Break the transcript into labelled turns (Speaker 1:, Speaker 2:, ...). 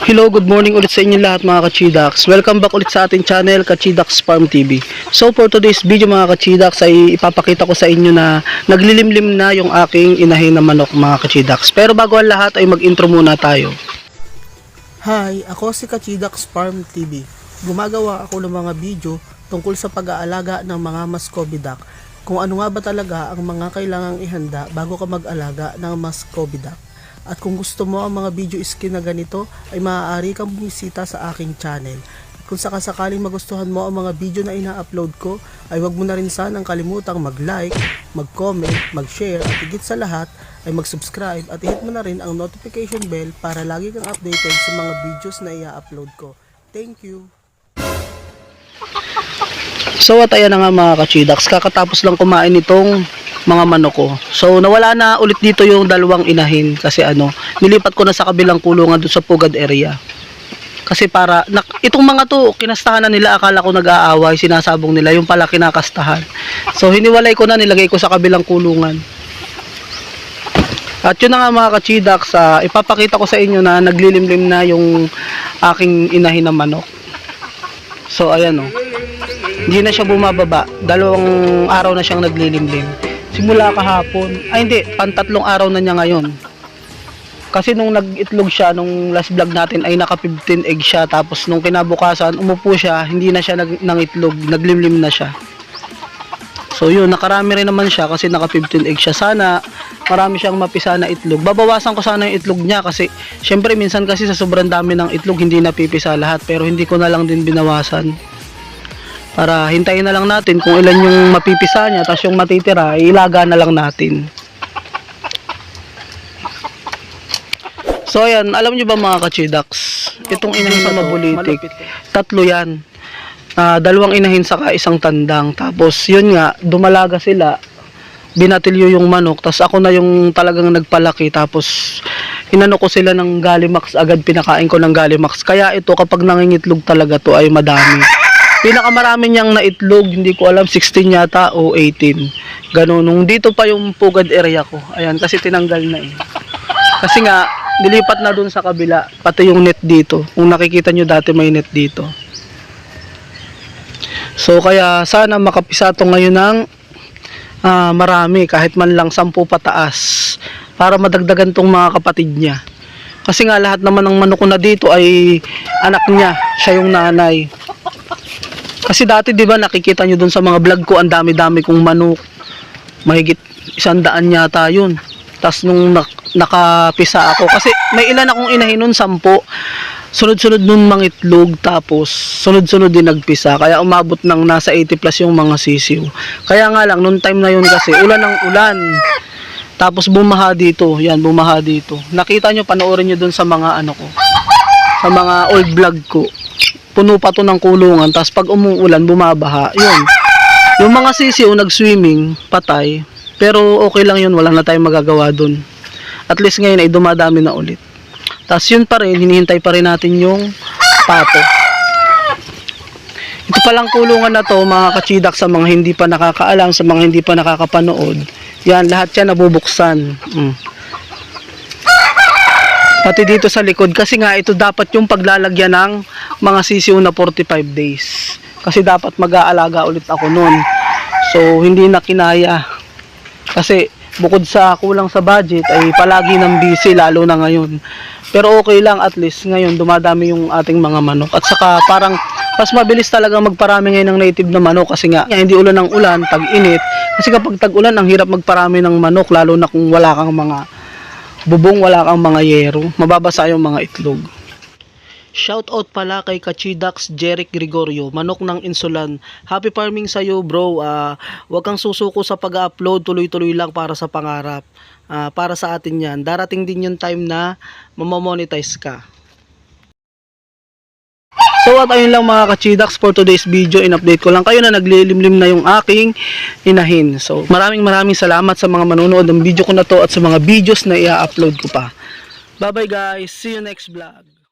Speaker 1: Hello, good morning ulit sa inyo lahat mga Kachidax. Welcome back ulit sa ating channel, Kachidax Farm TV. So for today's video mga Kachidax ay ipapakita ko sa inyo na naglilimlim na yung aking inahin na manok mga Kachidax. Pero bago ang lahat ay mag-intro muna tayo. Hi, ako si Kachidax Farm TV. Gumagawa ako ng mga video tungkol sa pag-aalaga ng mga Muscovy duck. Kung ano nga ba talaga ang mga kailangang ihanda bago ka mag-alaga ng Muscovy duck. At kung gusto mo ang mga video skin na ganito, ay maaari kang bumisita sa aking channel. Kung sakasakaling magustuhan mo ang mga video na ina-upload ko, ay huwag mo na rin sanang kalimutang mag-like, mag-comment, mag-share, at higit sa lahat ay mag-subscribe at i-hit mo na rin ang notification bell para lagi kang updated sa mga videos na i-upload ko. Thank you! So at ayan na nga mga Kachidax, kakatapos lang kumain itong mga manok ko. So nawala na ulit dito yung dalawang inahin kasi nilipat ko na sa kabilang kulungan doon sa pugad area. Kasi itong mga to, kinastahan na nila, akala ko nag-aaway, sinasabong nila, yung pala kinakastahan. So hiniwalay ko na, nilagay ko sa kabilang kulungan. At yun na nga mga Kachidax, ipapakita ko sa inyo na naglilimlim na yung aking inahin na manok. So ayan hindi na siya bumababa, 2 araw na siyang naglilimlim. Simula kahapon, hindi, pantatlong araw na niya ngayon. Kasi nung nag-itlog siya, nung last vlog natin ay naka 15 egg siya. Tapos nung kinabukasan, umupo siya, hindi na siya nang-itlog, naglimlim na siya. So yun, nakarami rin naman siya kasi naka 15 egg siya. Sana marami siyang mapisa na itlog. Babawasan ko sana yung itlog niya kasi syempre minsan kasi sa sobrang dami ng itlog hindi napipisa lahat. Pero hindi ko na lang din binawasan. Para hintayin na lang natin kung ilan yung mapipisa niya, tapos yung matitira, ilaga na lang natin. So ayan, alam nyo ba mga Kachidax, itong inahin sa mabulitik, 3 yan. 2 inahin saka 1 tandang. Tapos yun nga, dumalaga sila, binatilyo yung manok, tapos ako na yung talagang nagpalaki. Tapos inano ko sila ng Gallimax agad, pinakain ko ng Gallimax. Kaya ito kapag nangingitlog talaga to ay madami. Pinakamarami niyang naitlog, hindi ko alam, 16 yata o 18. Ganun, nung dito pa yung pugad area ko. Ayan, kasi tinanggal na Kasi nga, nilipat na dun sa kabila, pati yung net dito. Kung nakikita nyo dati may net dito. So, kaya sana makapisa to ngayon ng marami, kahit man lang 10 pataas. Para madagdagan tong mga kapatid niya. Kasi nga, lahat naman ng manok ko na dito ay anak niya, siya yung nanay. Kasi dati 'di ba nakikita nyo dun sa mga vlog ko, ang dami-dami kong manok. Mahigit 100 yata 'yun. Tapos nung nakapisa ako, kasi may ilan akong inahin nun, 10. Sunod-sunod nun mangitlog, tapos sunod-sunod din nagpisa. Kaya umabot ng nasa 80 plus yung mga sisiw. Kaya nga lang nung time na 'yun kasi ulan ng ulan. Tapos bumaha dito, yan bumaha dito. Nakita nyo, panoorin nyo dun sa mga sa mga old vlog ko. Puno pa to ng kulungan, tapos pag umuulan bumabaha, yun. Yung mga sisiw nag-swimming, patay, pero okay lang yun, wala na tayong magagawa dun. At least ngayon ay dumadami na ulit. Tapos yun pa rin, hinihintay pa rin natin yung pato. Ito palang kulungan na to mga Kachidax, sa mga hindi pa nakakaalam, sa mga hindi pa nakakapanood, yan, lahat yan nabubuksan. Pati dito sa likod, kasi nga ito dapat yung paglalagyan ng mga sisiw na 45 days. Kasi dapat mag-aalaga ulit ako nun. So hindi na kinaya. Kasi bukod sa kulang sa budget ay palagi nang busy, lalo na ngayon. Pero okay lang, at least ngayon dumadami yung ating mga manok. At saka parang mas mabilis talaga magparami ngayon ng native na manok kasi nga hindi ulan ng ulan, tag-init. Kasi kapag tag-ulan ang hirap magparami ng manok, lalo na kung wala kang mga bubong, wala kang mga yero, mababasa yung mga itlog. Shoutout pala kay Kachidax Jeric Gregorio, manok ng Insulan. Happy farming sa'yo bro. Huwag kang susuko sa pag-upload, tuloy-tuloy lang para sa pangarap. Para sa atin yan. Darating din yung time na mamamonetize ka. So at ayun lang mga Kachidax for today's video, in-update ko lang kayo na naglilimlim na yung aking inahin. So maraming salamat sa mga manonood ng video ko na to at sa mga videos na i-upload ko pa. Bye bye guys, see you next vlog.